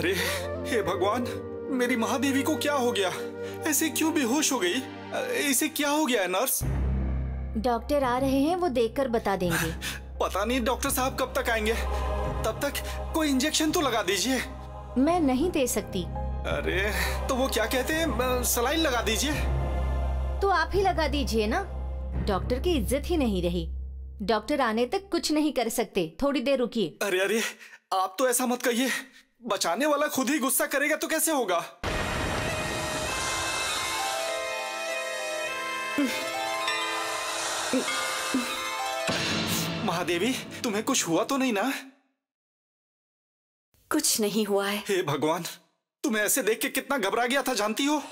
अरे हे भगवान, मेरी महादेवी को क्या हो गया? ऐसे क्यों बेहोश हो गई? इसे क्या हो गया है नर्स? डॉक्टर आ रहे हैं, वो देखकर बता देंगे। पता नहीं डॉक्टर साहब कब तक आएंगे। तब तक कोई इंजेक्शन तो लगा दीजिए। मैं नहीं दे सकती। अरे तो वो क्या कहते हैं, सलाइन लगा दीजिए। तो आप ही लगा दीजिए ना, डॉक्टर की इज्जत ही नहीं रही। डॉक्टर आने तक कुछ नहीं कर सकते, थोड़ी देर रुकिए। अरे अरे, आप तो ऐसा मत कहिए। बचाने वाला खुद ही गुस्सा करेगा तो कैसे होगा? महादेवी, तुम्हें कुछ हुआ तो नहीं ना? कुछ नहीं हुआ है। हे भगवान, तुम्हें ऐसे देख के कितना घबरा गया था जानती हो?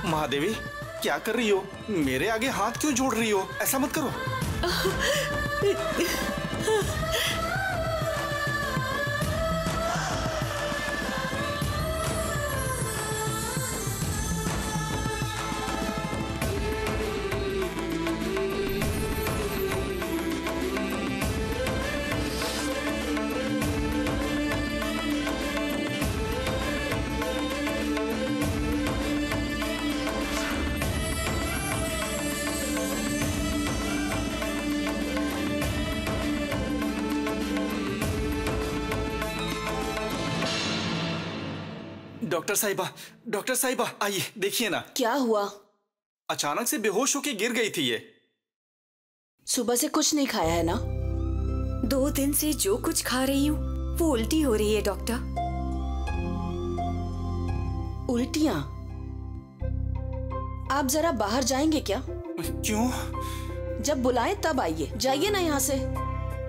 महादेवी, क्या कर रही हो? मेरे आगे हाथ क्यों जोड़ रही हो? ऐसा मत करो। डॉक्टर साहिबा आइए, देखिए ना। क्या हुआ? अचानक से बेहोश होके गिर गई थी ये। सुबह से कुछ नहीं खाया है ना? 2 दिन से जो कुछ खा रही हूँ वो उल्टी हो रही है डॉक्टर। उल्टियाँ? आप जरा बाहर जाएंगे क्या? क्यों? जब बुलाएं तब आइए। जाइए ना यहाँ से।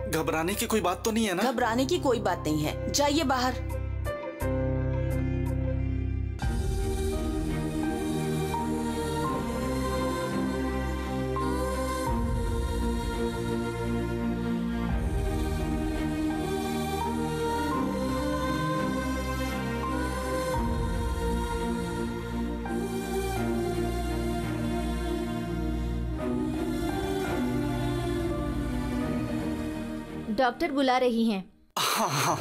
घबराने की कोई बात तो नहीं है ना? घबराने की कोई बात नहीं है, जाइए बाहर। डॉक्टर बुला रही हैं। हाँ।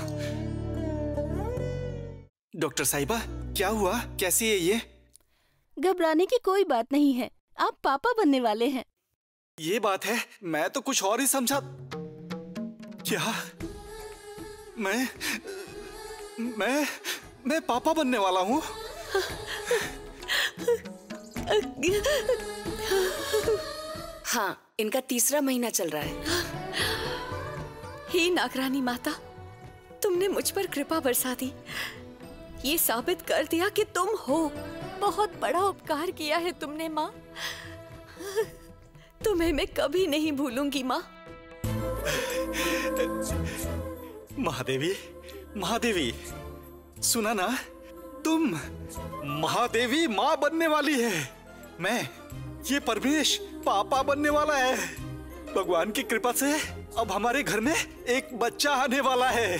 डॉक्टर साहिबा, क्या हुआ? कैसी है ये? घबराने की कोई बात नहीं है, आप पापा बनने वाले हैं। ये बात है, मैं तो कुछ और ही समझा। क्या? मैं पापा बनने वाला हूँ? हाँ, इनका 3रा महीना चल रहा है। हे नागरानी माता, तुमने मुझ पर कृपा बरसा दी। ये साबित कर दिया कि तुम हो। बहुत बड़ा उपकार किया है तुमने माँ। तुम्हें मैं कभी नहीं भूलूंगी माँ। महादेवी, सुना ना, तुम महादेवी माँ बनने वाली है। ये परमेश पापा बनने वाला है। भगवान की कृपा से अब हमारे घर में एक बच्चा आने वाला है।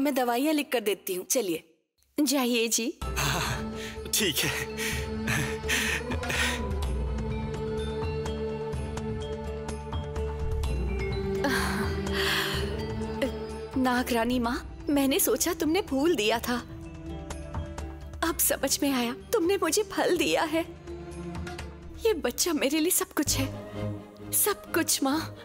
मैं दवाइयाँ लिख कर देती हूँ, चलिए। जाइए जी। ठीक है। नागरानी माँ, मैंने सोचा तुमने फूल दिया था, अब समझ में आया तुमने मुझे फल दिया है। ये बच्चा मेरे लिए सब कुछ है, सब कुछ माँ।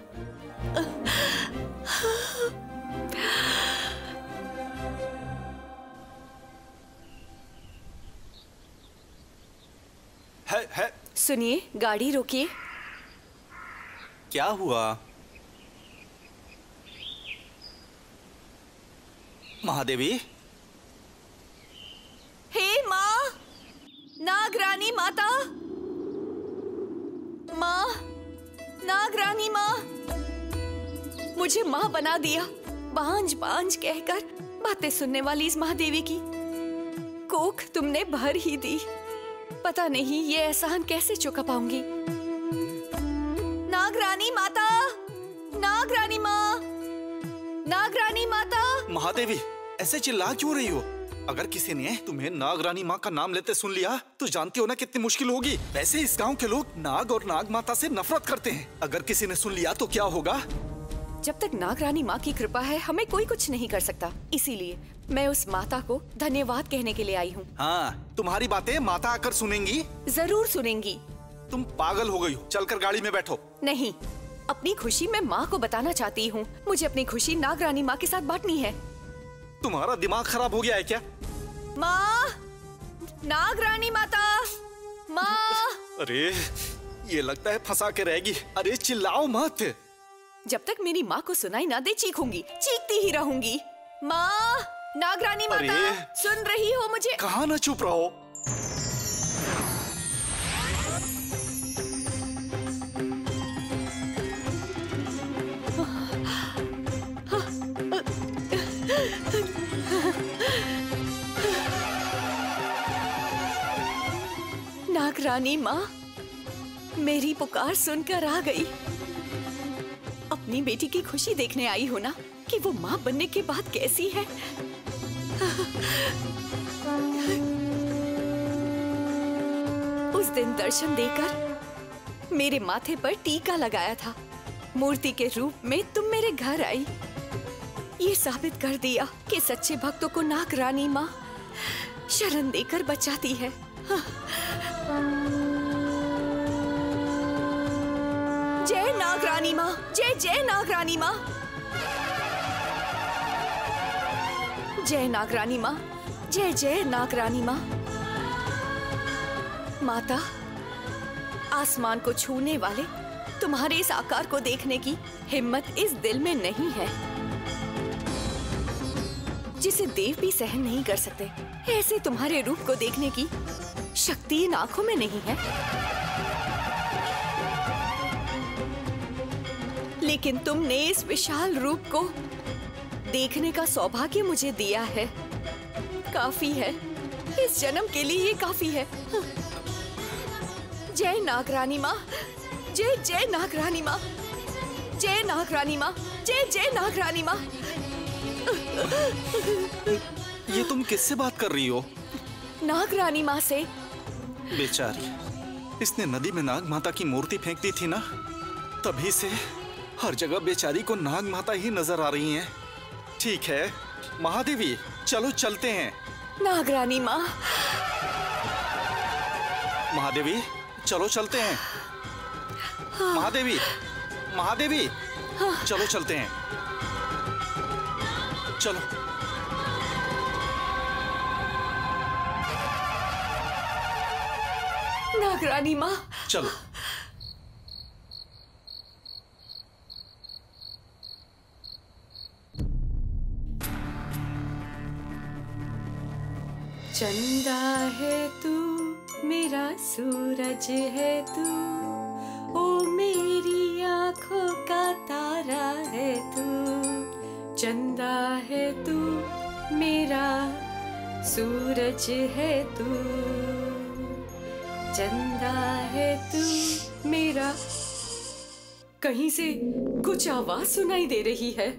है। सुनिए, गाड़ी रोकिए। क्या हुआ? महादेवी? हे माँ, नागरानी माता, माँ, नागरानी माँ, मुझे माँ बना दिया। बांझ बांझ कहकर बातें सुनने वाली इस महादेवी की कोख तुमने भर ही दी। पता नहीं ये एहसान कैसे चुका पाऊंगी। नागरानी माता, नागरानी माँ, नागरानी महादेवी, ऐसे चिल्ला क्यों रही हो? अगर किसी ने तुम्हें नागरानी माँ का नाम लेते सुन लिया तो जानती हो ना कितनी मुश्किल होगी। वैसे इस गांव के लोग नाग और नाग माता से नफरत करते हैं। अगर किसी ने सुन लिया तो क्या होगा? जब तक नागरानी माँ की कृपा है हमें कोई कुछ नहीं कर सकता। इसीलिए मैं उस माता को धन्यवाद कहने के लिए आई हूँ। हाँ, तुम्हारी बातें माता आकर सुनेंगी? जरूर सुनेंगी। तुम पागल हो गई हो। चलकर गाड़ी में बैठो। नहीं, अपनी खुशी मैं माँ को बताना चाहती हूँ। मुझे अपनी खुशी नागरानी माँ के साथ बांटनी है। तुम्हारा दिमाग खराब हो गया है क्या? माँ, नागरानी माता, माँ। अरे, ये लगता है फंसा के रहेगी। अरे चिल्लाओ मत। जब तक मेरी माँ को सुनाई ना दे चीखूंगी, चीखती ही रहूंगी। माँ, नागरानी माता, सुन रही हो मुझे? कहाँ ना चुप रहो। नागरानी माँ मेरी पुकार सुनकर आ गई। अपनी बेटी की खुशी देखने आई हो ना कि वो माँ बनने के बाद कैसी है। उस दिन दर्शन देकर मेरे माथे पर टीका लगाया था। मूर्ति के रूप में तुम मेरे घर आई। ये साबित कर दिया कि सच्चे भक्तों को नागरानी माँ शरण देकर बचाती है। जय नागरानी माँ, जय जय नागरानी माँ, जय नागरानी माँ, जय जय नागरानी माँ। माता, आसमान को छूने वाले तुम्हारे इस आकार को देखने की हिम्मत इस दिल में नहीं है, जिसे देव भी सहन नहीं कर सकते। ऐसे तुम्हारे रूप को देखने की शक्ति इन आंखों में नहीं है। लेकिन तुमने इस विशाल रूप को देखने का सौभाग्य मुझे दिया है। काफी है, इस जन्म के लिए ये काफी है। जय नागरानी माँ, जय जय नागरानी माँ, जय नागरानी माँ, जय जय नागरानी माँ। ये तुम किससे बात कर रही हो? नागरानी माँ से। बेचारी, इसने नदी में नाग माता की मूर्ति फेंक दी थी ना, तभी से हर जगह बेचारी को नाग माता ही नजर आ रही हैं। ठीक है महादेवी, चलो चलते हैं। नागरानी माँ। महादेवी, चलो चलते हैं। महादेवी, महादेवी, चलो चलते हैं। चलो। नागरानी माँ, चलो। चंदा है तू, मेरा सूरज है तू, ओ मेरी आँखों का तारा है तू। चंदा है तू, मेरा सूरज है तू, चंदा है तू मेरा। कहीं से कुछ आवाज सुनाई दे रही है।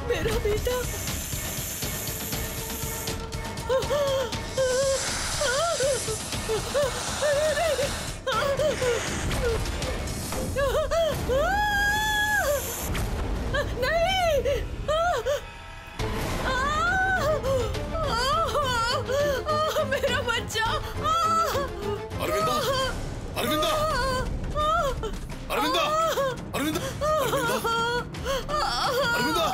मेरा बेटा। नहीं। मेरा बच्चा। अरविंदा, अरविंदा, अरविंदा, अरविंदा, अरविंदा, अरविंदा,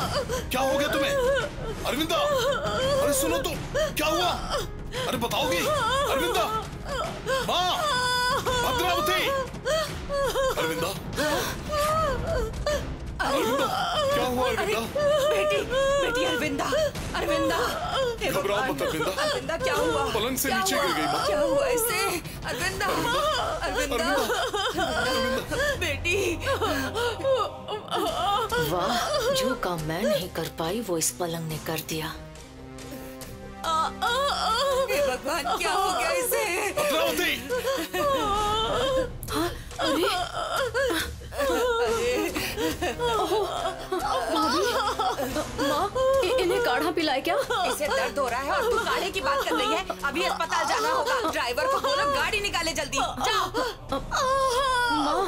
क्या हो गया तुम्हें? अरविंदा, अरे सुनो तो, क्या हुआ? अरे बताओगी? अरविंदा, माँ, भद्रावती, अरविंदा, अरविंदा, क्या हुआ अरविंदा? बेटी, बेटी अरविंदा, अरविंदा, घबराओ मत अरविंदा। अरविंदा क्या हुआ? पलंग से नीचे गिर गई माँ। क्या हुआ इसे? अरविंदा, अरविंदा, बेटी। वाह, जो काम मैं नहीं कर पाई वो इस पलंग ने कर दिया। हे भगवान, क्या हो गया इसे? भद्रावती, माँ, इन्हें काढ़ा पिलाए क्या? इसे दर्द हो रहा है और तू काढ़े की बात कर रही है। अभी अस्पताल जाना होगा। ड्राइवर को बोलो गाड़ी निकाले जल्दी। जाओ।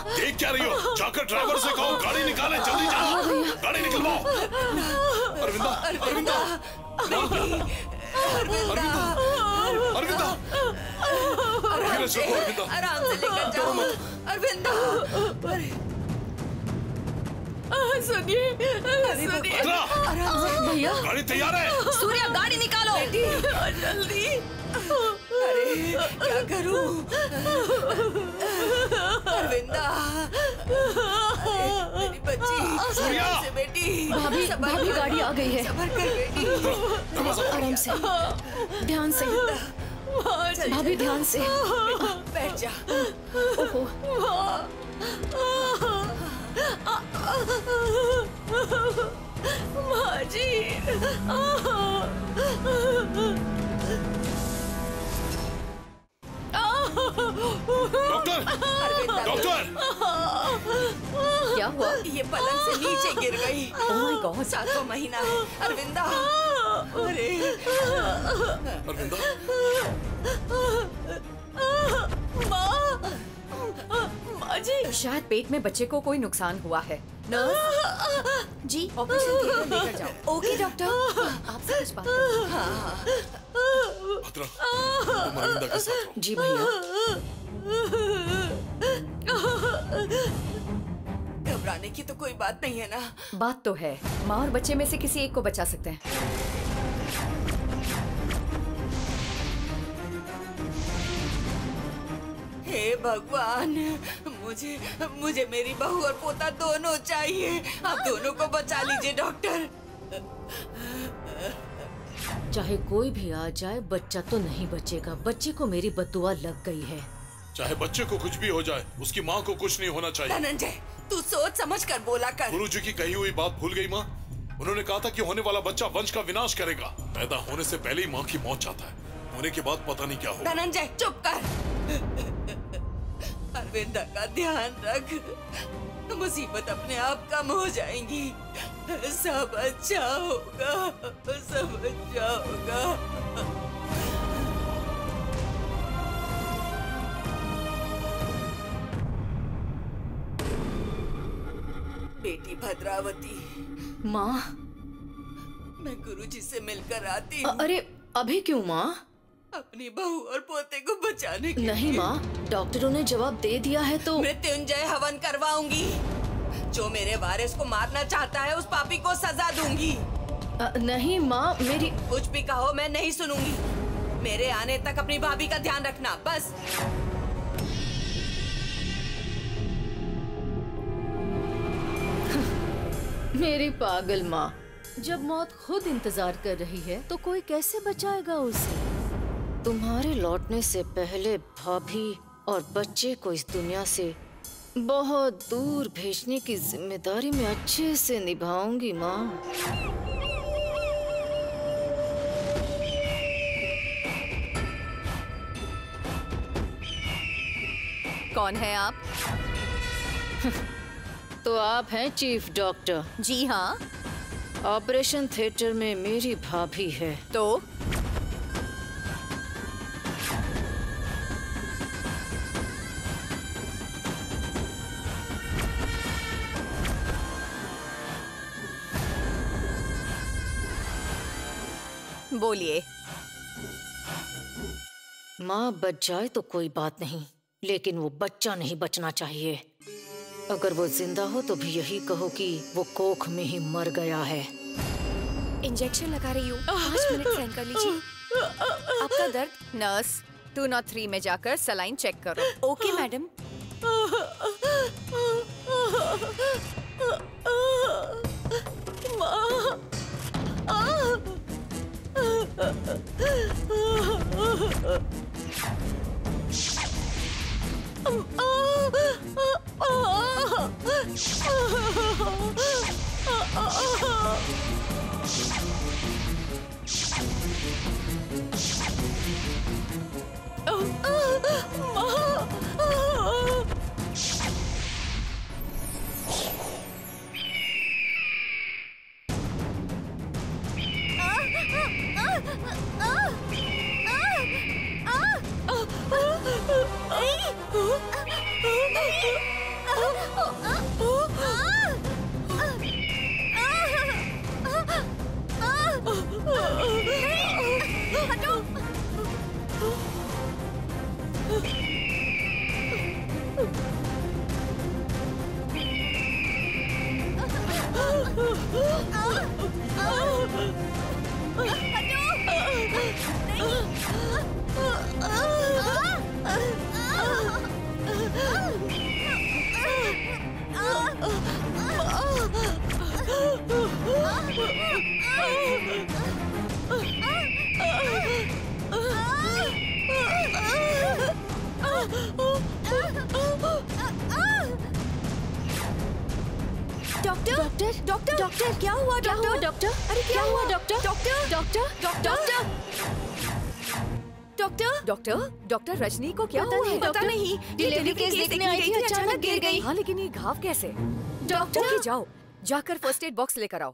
देख क्या रही हो? जाकर ड्राइवर से कहो गाड़ी निकाले, जल्दी जाओ, गाड़ी निकलवाओ। अरविंदा, अरविंदा, अरविंदा, अरविंदा, आराम से लेकर जाओ अरविंदा। सुनिए, सुनिए, भैया, गाड़ी तैयार है। सूर्या गाड़ी निकालो जल्दी। अरे क्या करूं? अरविंदा, मेरी बच्ची। सूर्या, बेटी। भाभी, भाभी गाड़ी आ गई है। सबर कर बेटी। आराम से, ध्यान से, भाभी ध्यान से। बैठ जा। ओहो, माँ जी। डॉक्टर, डॉक्टर, क्या हुआ? ये पलंग से नीचे गिर गई। ओह माय गॉड, 7वां महीना है अरविंदा। अरे अरविंदा, माँ जी, शायद पेट में बच्चे को कोई नुकसान हुआ है। नर्स जी, ऑपरेशन थिएटर लेकर जाओ। ओके डॉक्टर, आपसे कुछ बात करनी है। भद्रा, तुम अरविंदा के साथ रहो। जी भैया। घबराने की तो कोई बात नहीं है ना? बात तो है, माँ और बच्चे में से किसी एक को बचा सकते हैं। हे भगवान, मुझे मेरी बहू और पोता दोनों चाहिए। आप दोनों को बचा लीजिए डॉक्टर। चाहे कोई भी आ जाए, बच्चा तो नहीं बचेगा। बच्चे को मेरी बद्दुआ लग गई है। चाहे बच्चे को कुछ भी हो जाए, उसकी माँ को कुछ नहीं होना चाहिए। धनंजय, तू सोच समझ कर बोला कर। गुरुजी की कही हुई बात भूल गई माँ? उन्होंने कहा था कि होने वाला बच्चा वंश का विनाश करेगा। पैदा होने से पहले ही माँ की मौत चाहता है, होने के बाद पता नहीं क्या होगा। धनंजय चुप कर। अरविंदा का ध्यान रख, मुसीबत अपने आप कम हो जाएंगी। सब अच्छा होगा, सब अच्छा होगा। बेटी भद्रावती, माँ, मैं गुरुजी से मिलकर आती हूँ। अरे अभी क्यों माँ? अपनी बहू और पोते को बचाने के नहीं लिए। माँ, डॉक्टरों ने जवाब दे दिया है तो। मृत्युंजय हवन करवाऊंगी। जो मेरे वारिस को मारना चाहता है, उस पापी को सजा दूंगी। नहीं माँ, मेरी। कुछ भी कहो, मैं नहीं सुनूंगी। मेरे आने तक अपनी भाभी का ध्यान रखना, बस। मेरी पागल माँ, जब मौत खुद इंतजार कर रही है तो कोई कैसे बचाएगा उसे? तुम्हारे लौटने से पहले भाभी और बच्चे को इस दुनिया से बहुत दूर भेजने की जिम्मेदारी मैं अच्छे से निभाऊंगी माँ। कौन है आप? तो आप हैं चीफ डॉक्टर? जी हाँ। ऑपरेशन थिएटर में मेरी भाभी है। तो बोलिए। माँ बच जाए तो कोई बात नहीं, लेकिन वो बच्चा नहीं बचना चाहिए। अगर वो जिंदा हो तो भी यही कहो कि वो कोख में ही मर गया है। इंजेक्शन लगा रही हूँ, 5 मिनट सहन कर लीजिए। आपका दर्द? नर्स 203 में जाकर सलाइन चेक करो। Okay madam. डॉक्टर क्या हुआ? डॉक्टर अरे क्या हुआ डॉक्टर? डॉक्टर रजनी को क्या हुआ है? पता नहीं। डिलीवरी केस देखने आई थी, अचानक गिर गई। हाँ, लेकिन ये घाव कैसे? डॉक्टर जाओ, जाकर फर्स्ट एड बॉक्स लेकर आओ।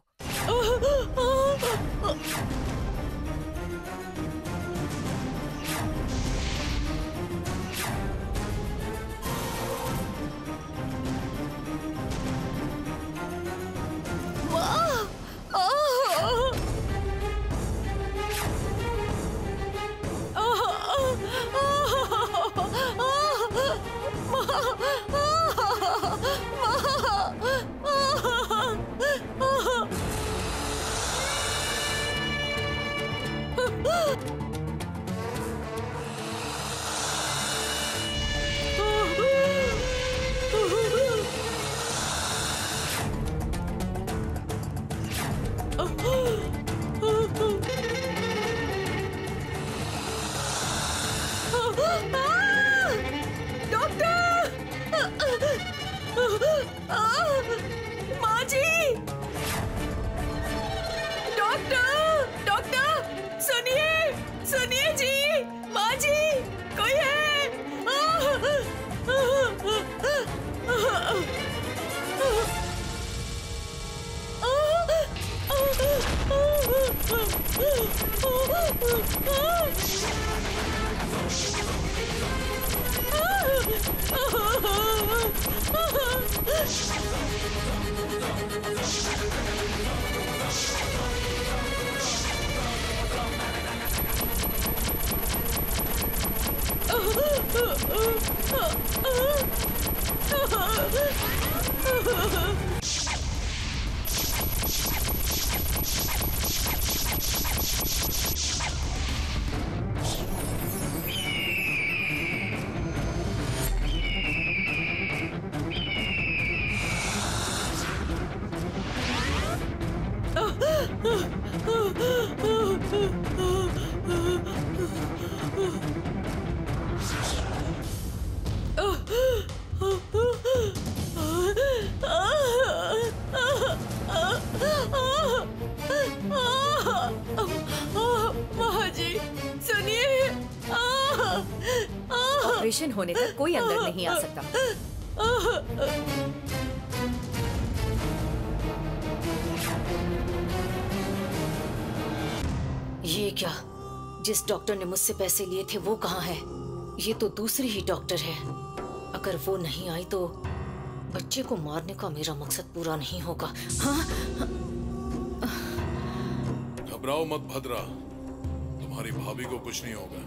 ऑपरेशन होने तक कोई अंदर नहीं आ सकता। ये क्या? जिस डॉक्टर ने मुझसे पैसे लिए थे वो कहाँ है? ये तो दूसरी ही डॉक्टर है। अगर वो नहीं आई तो बच्चे को मारने का मेरा मकसद पूरा नहीं होगा। हाँ? घबराओ मत भद्रा, तुम्हारी भाभी को कुछ नहीं होगा।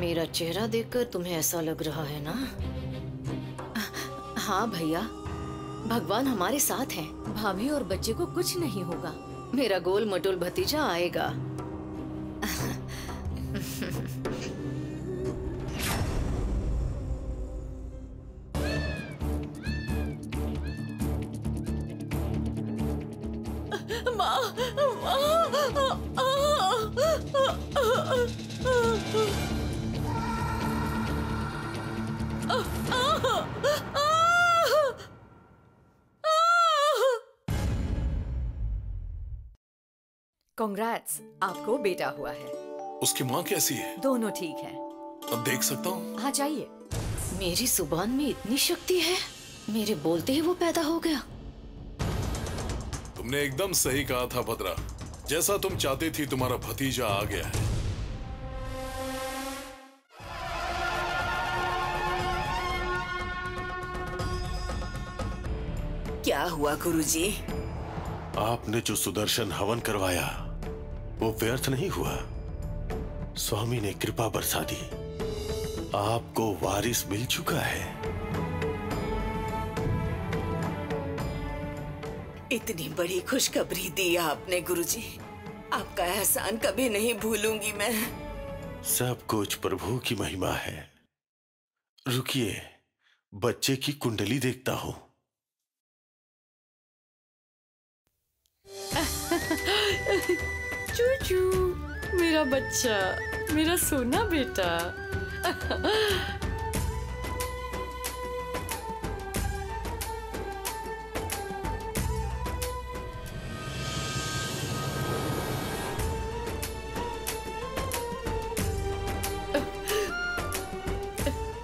मेरा चेहरा देखकर तुम्हें ऐसा लग रहा है ना? हाँ भैया, भगवान हमारे साथ हैं। भाभी और बच्चे को कुछ नहीं होगा। मेरा गोल मटोल भतीजा आएगा। कांग्रेट्स, आपको बेटा हुआ है। उसकी माँ कैसी है? दोनों ठीक हैं। अब देख सकता हूँ? हाँ जाइए। मेरी जुबान में इतनी शक्ति है, मेरे बोलते ही वो पैदा हो गया। तुमने एकदम सही कहा था भद्रा, जैसा तुम चाहती थी तुम्हारा भतीजा आ गया है। क्या हुआ गुरुजी? आपने जो सुदर्शन हवन करवाया वो व्यर्थ नहीं हुआ। स्वामी ने कृपा बरसा दी, आपको वारिस मिल चुका है। इतनी बड़ी खुशखबरी दी आपने गुरुजी, आपका एहसान कभी नहीं भूलूंगी मैं। सब कुछ प्रभु की महिमा है। रुकिए, बच्चे की कुंडली देखता हूं। चूचू, मेरा बच्चा, मेरा सोना बेटा।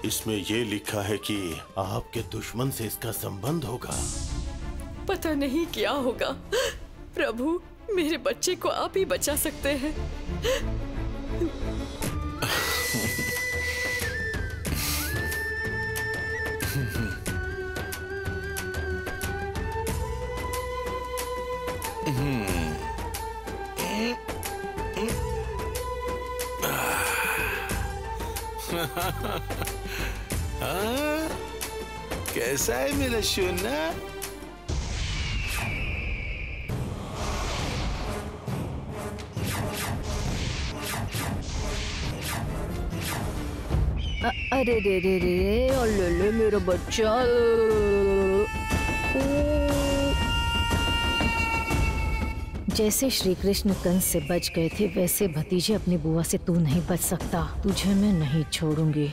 इसमें ये लिखा है कि आपके दुश्मन से इसका संबंध होगा। पता नहीं क्या होगा। प्रभु, मेरे बच्चे को आप ही बचा सकते हैं। कैसा है मेरा सोना? अरे रे रे रे, और ले ले मेरा बच्चा। जैसे श्री कृष्ण कंस से बच गए थे, वैसे भतीजे अपनी बुआ से तू नहीं बच सकता। तुझे मैं नहीं छोड़ूंगी।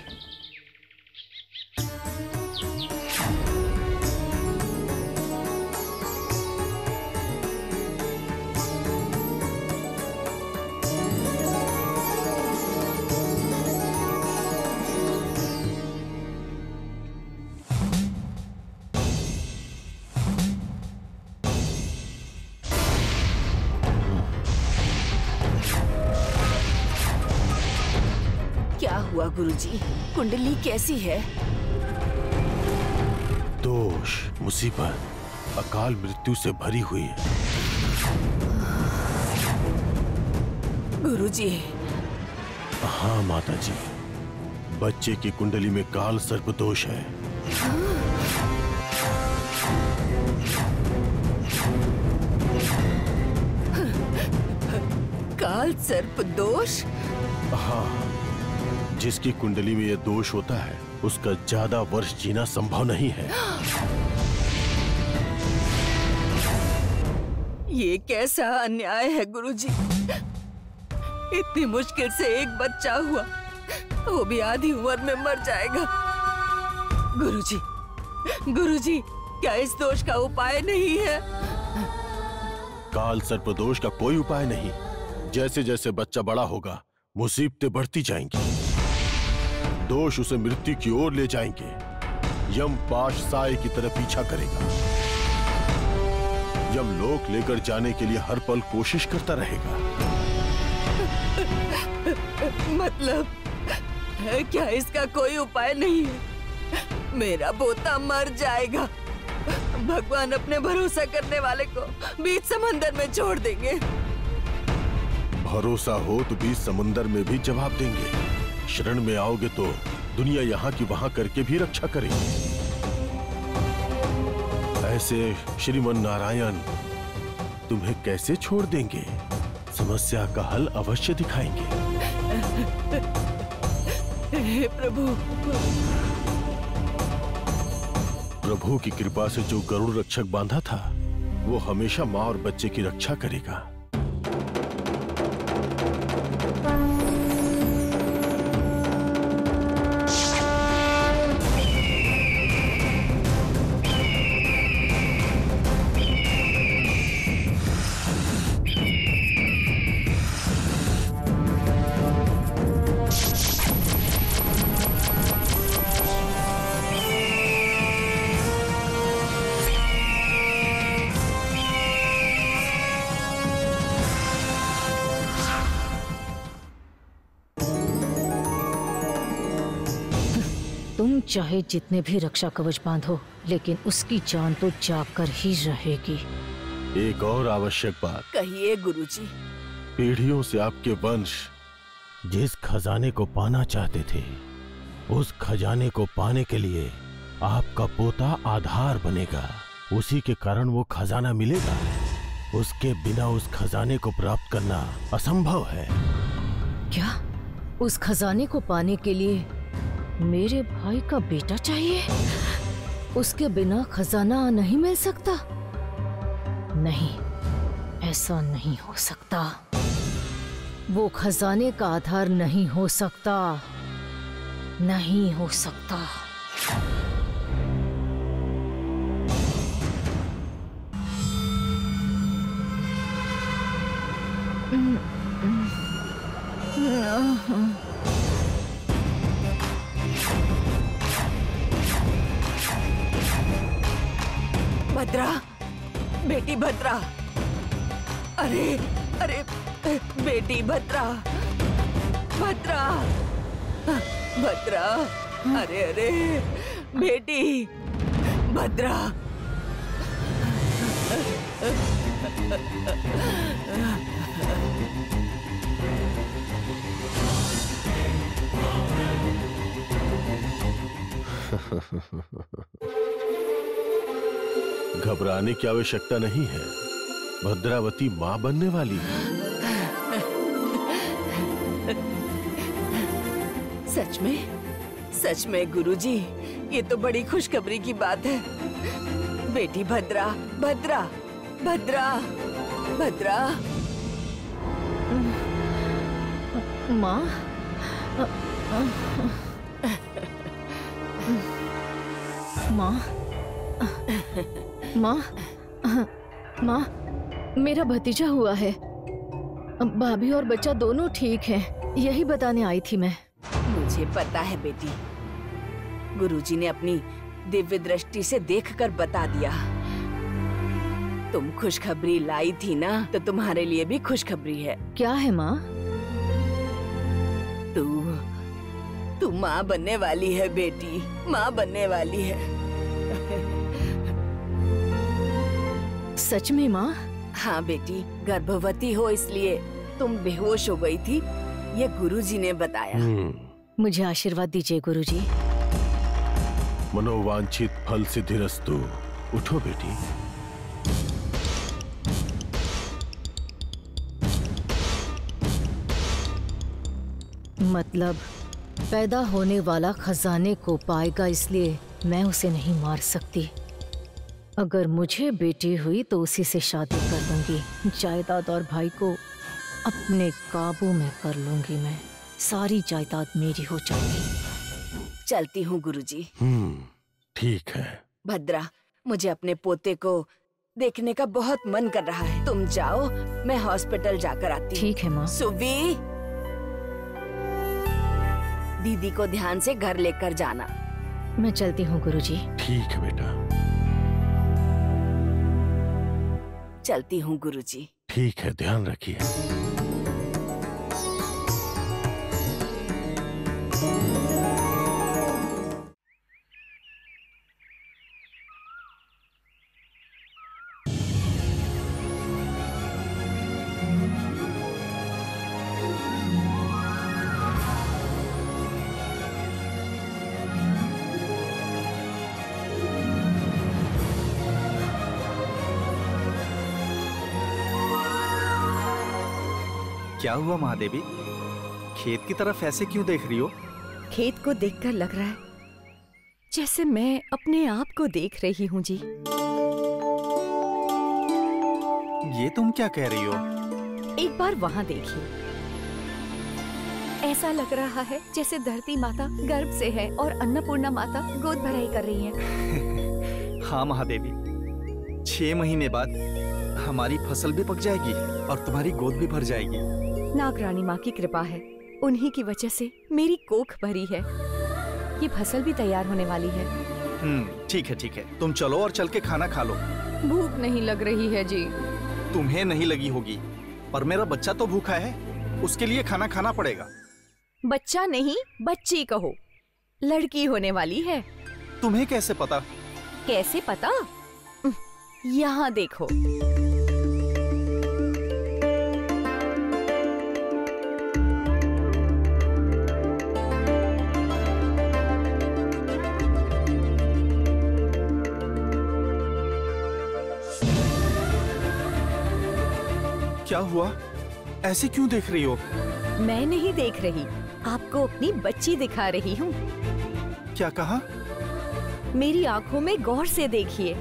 क्या हुआ गुरुजी? कुंडली कैसी है? दोष, मुसीबत, अकाल मृत्यु से भरी हुई है। गुरुजी। हाँ माता जी, बच्चे की कुंडली में काल सर्प दोष है। काल सर्प दोष? हाँ, जिसकी कुंडली में यह दोष होता है उसका ज्यादा वर्ष जीना संभव नहीं है। ये कैसा अन्याय है गुरुजी? इतनी मुश्किल से एक बच्चा हुआ, वो भी आधी उम्र में मर जाएगा। गुरुजी, गुरुजी, क्या इस दोष का उपाय नहीं है? काल सर्प दोष का कोई उपाय नहीं। जैसे जैसे बच्चा बड़ा होगा, मुसीबतें बढ़ती जाएंगी। दोष उसे मृत्यु की ओर ले जाएंगे। यम पाश साए की तरह पीछा करेगा। यम लोक लेकर जाने के लिए हर पल कोशिश करता रहेगा। मतलब क्या इसका कोई उपाय नहीं है? मेरा पोता मर जाएगा। भगवान अपने भरोसा करने वाले को बीच समंदर में छोड़ देंगे। भरोसा हो तो बीच समंदर में भी जवाब देंगे। शरण में आओगे तो दुनिया यहाँ की वहां करके भी रक्षा करेगी। ऐसे श्रीमन नारायण तुम्हें कैसे छोड़ देंगे? समस्या का हल अवश्य दिखाएंगे। हे प्रभु, प्रभु की कृपा से जो गरुड़ रक्षक बांधा था वो हमेशा माँ और बच्चे की रक्षा करेगा। तुम चाहे जितने भी रक्षा कवच बांधो, लेकिन उसकी जान तो जाकर ही रहेगी। एक और आवश्यक बात। कहिए गुरुजी। पीढ़ियों से आपके वंश जिस खजाने को पाना चाहते थे, उस खजाने को पाने के लिए आपका पोता आधार बनेगा। उसी के कारण वो खजाना मिलेगा। उसके बिना उस खजाने को प्राप्त करना असंभव है। क्या उस खजाने को पाने के लिए मेरे भाई का बेटा चाहिए? उसके बिना खजाना नहीं मिल सकता? नहीं, ऐसा नहीं हो सकता। वो खजाने का आधार नहीं हो सकता, नहीं हो सकता। भद्रा, बेटी भद्रा, अरे अरे बेटी भद्रा, भद्रा, भद्रा, अरे अरे बेटी भद्रा। घबराने की आवश्यकता नहीं है। भद्रावती मां बनने वाली है। सच में? सच में गुरुजी, ये तो बड़ी खुशखबरी की बात है। बेटी भद्रा, भद्रा, भद्रा, भद्रा। माँ, माँ, माँ, माँ, मेरा भतीजा हुआ है। भाभी और बच्चा दोनों ठीक हैं। यही बताने आई थी मैं। मुझे पता है बेटी। गुरुजी ने अपनी दिव्य दृष्टि से देखकर बता दिया। तुम खुशखबरी लाई थी ना, तो तुम्हारे लिए भी खुशखबरी है। क्या है माँ? तू माँ बनने वाली है बेटी, माँ बनने वाली है। सच में माँ? हाँ बेटी, गर्भवती हो इसलिए तुम बेहोश हो गई थी, ये गुरुजी ने बताया। मुझे आशीर्वाद दीजिए गुरुजी। मनोवांछित फल सिद्धिरस्तु। उठो बेटी। मतलब पैदा होने वाला खजाने को पाएगा, इसलिए मैं उसे नहीं मार सकती। अगर मुझे बेटी हुई तो उसी से शादी कर दूंगी। जायदाद और भाई को अपने काबू में कर लूंगी मैं। सारी जायदाद मेरी हो जाएगी। चलती हूँ गुरुजी। ठीक है। भद्रा, मुझे अपने पोते को देखने का बहुत मन कर रहा है। तुम जाओ, मैं हॉस्पिटल जाकर आती हूँ। ठीक है माँ। सुवी, दीदी को ध्यान से घर लेकर जाना। मैं चलती हूँ गुरुजी। ठीक है बेटा। चलती हूँ गुरुजी। ठीक है, ध्यान रखिए। क्या हुआ महादेवी? खेत की तरफ ऐसे क्यों देख रही हो? खेत को देखकर लग रहा है जैसे मैं अपने आप को देख रही हूँ जी। ये तुम क्या कह रही हो? एक बार वहाँ देखिए। ऐसा लग रहा है जैसे धरती माता गर्भ से है और अन्नपूर्णा माता गोद भराई कर रही हैं। हाँ महादेवी, 6 महीने बाद हमारी फसल भी पक जाएगी और तुम्हारी गोद भी भर जाएगी। नागरानी माँ की कृपा है, उन्हीं की वजह से मेरी कोख भरी है। ये फसल भी तैयार होने वाली है। ठीक है ठीक है, तुम चलो और चल के खाना खा लो। भूख नहीं लग रही है जी। तुम्हें नहीं लगी होगी, पर मेरा बच्चा तो भूखा है, उसके लिए खाना खाना पड़ेगा। बच्चा नहीं, बच्ची कहो। लड़की होने वाली है। तुम्हें कैसे पता? कैसे पता? यहाँ देखो। क्या हुआ? ऐसे क्यों देख रही हो? मैं नहीं देख रही, आपको अपनी बच्ची दिखा रही हूँ। क्या कहा? मेरी आंखों में गौर से देखिए।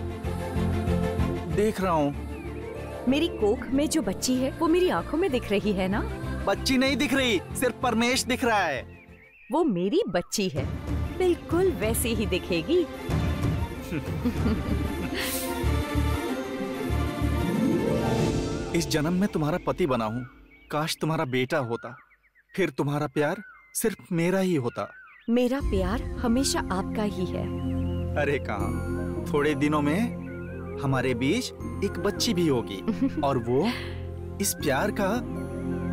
देख रहा हूँ। मेरी कोख में जो बच्ची है वो मेरी आंखों में दिख रही है ना? बच्ची नहीं दिख रही, सिर्फ परमेश दिख रहा है। वो मेरी बच्ची है, बिल्कुल वैसे ही दिखेगी। इस जन्म में तुम्हारा पति बना हूँ, काश तुम्हारा बेटा होता, फिर तुम्हारा प्यार सिर्फ मेरा ही होता। मेरा प्यार हमेशा आपका ही है। अरे कहाँ, थोड़े दिनों में हमारे बीच एक बच्ची भी होगी और वो इस प्यार का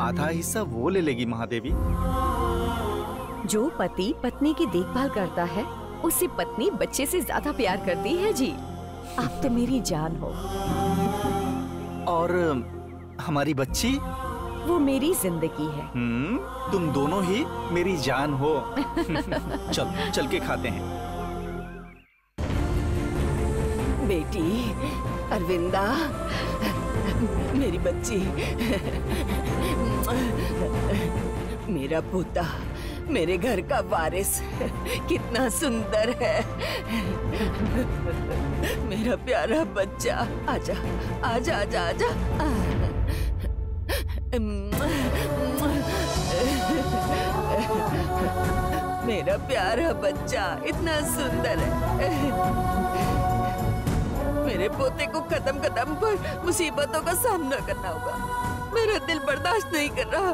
आधा हिस्सा वो ले लेगी महादेवी। जो पति पत्नी की देखभाल करता है उससे पत्नी बच्चे से ज्यादा प्यार करती है जी। आप तो मेरी जान हो। और हमारी बच्ची? वो मेरी जिंदगी है। तुम दोनों ही मेरी जान हो। चल के खाते हैं। बेटी अरविंदा, मेरी बच्ची, मेरा पोता, मेरे घर का वारिस, कितना सुंदर है मेरा प्यारा बच्चा। आजा आजा आजा आजा। मेरा प्यारा बच्चा इतना सुंदर है। मेरे पोते को कदम कदम पर मुसीबतों का सामना करना होगा। मेरा दिल बर्दाश्त नहीं कर रहा।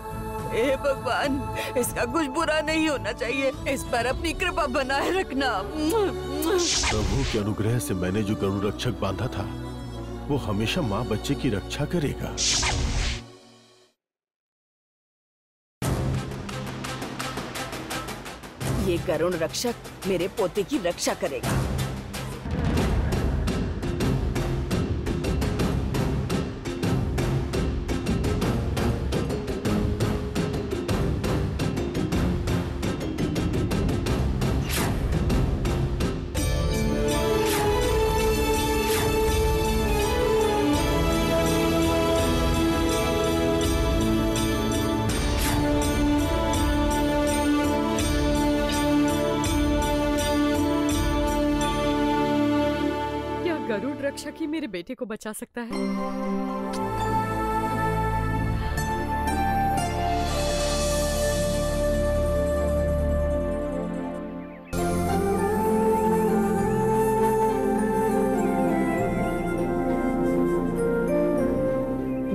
हे भगवान, इसका कुछ बुरा नहीं होना चाहिए। इस पर अपनी कृपा बनाए रखना। प्रभु के अनुग्रह से मैंने जो गरुड़ रक्षक बांधा था वो हमेशा माँ बच्चे की रक्षा करेगा। ये गरुड़ रक्षक मेरे पोते की रक्षा करेगा। गरुड़ रक्षक ही मेरे बेटे को बचा सकता है।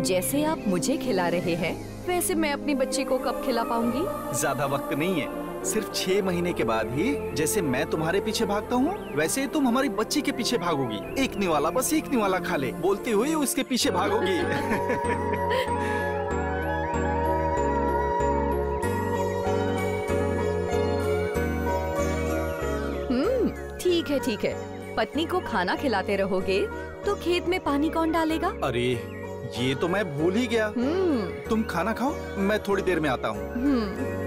जैसे आप मुझे खिला रहे हैं वैसे मैं अपनी बच्ची को कब खिला पाऊंगी? ज्यादा वक्त नहीं है, सिर्फ 6 महीने के बाद ही जैसे मैं तुम्हारे पीछे भागता हूँ वैसे ही तुम हमारी बच्ची के पीछे भागोगी। एक निवाला, बस एक निवाला खा ले बोलती हुई उसके पीछे भागोगी। ठीक है। पत्नी को खाना खिलाते रहोगे तो खेत में पानी कौन डालेगा? अरे ये तो मैं भूल ही गया। तुम खाना खाओ, मैं थोड़ी देर में आता हूँ।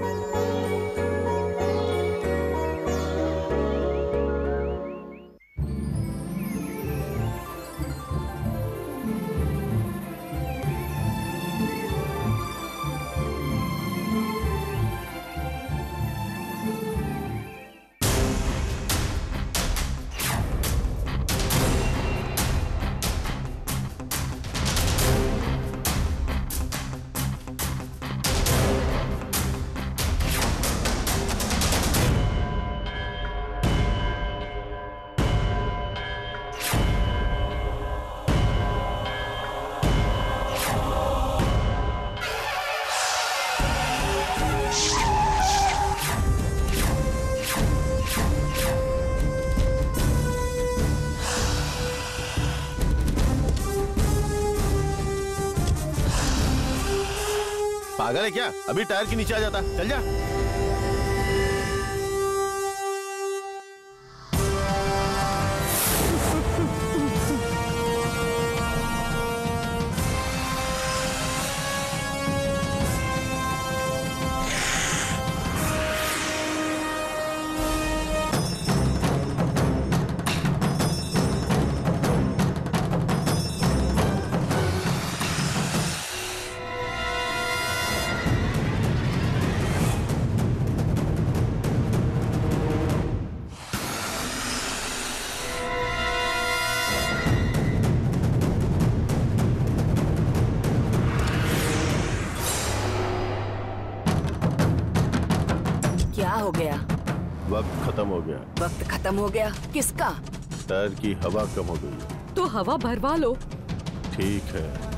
पागल है क्या? अभी टायर के नीचे आ जाता। चल जा। हो गया? वक्त खत्म हो गया। वक्त खत्म हो गया? किसका? टायर की हवा कम हो गई। तो हवा भरवा लो। ठीक है।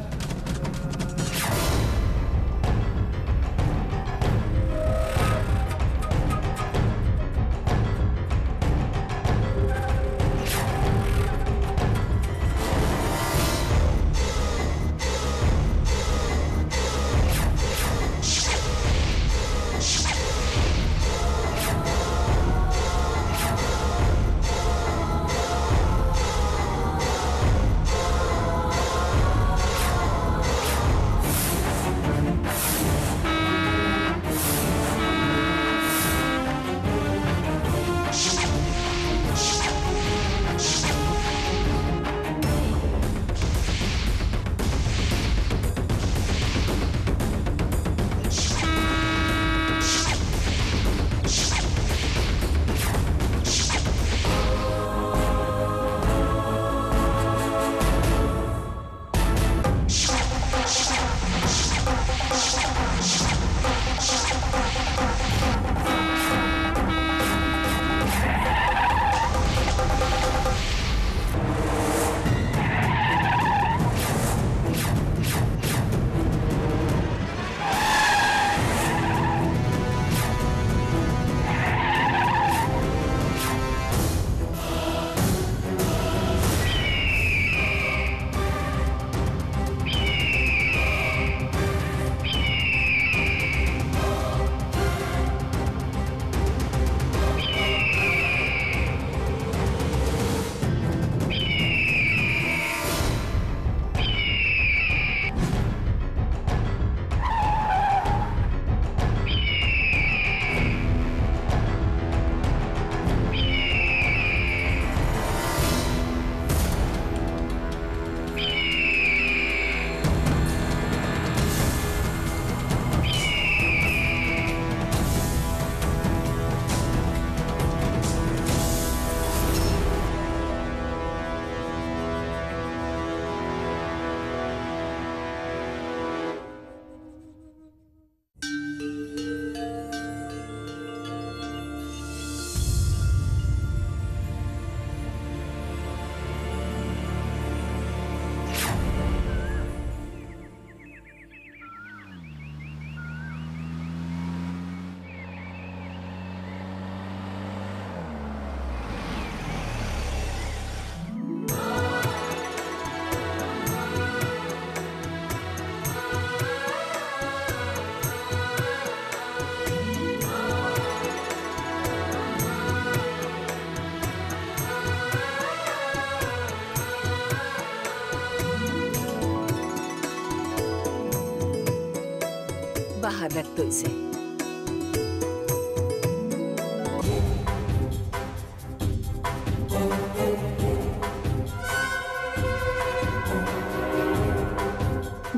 बाहर रख दो इसे।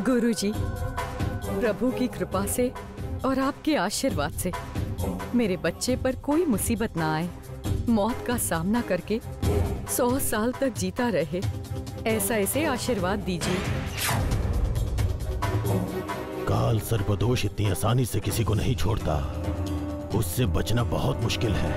गुरुजी, प्रभु की कृपा से और आपके आशीर्वाद से मेरे बच्चे पर कोई मुसीबत ना आए, मौत का सामना करके 100 साल तक जीता रहे, ऐसा इसे आशीर्वाद दीजिए। काल सर्पदोष इतनी आसानी से किसी को नहीं छोड़ता, उससे बचना बहुत मुश्किल है।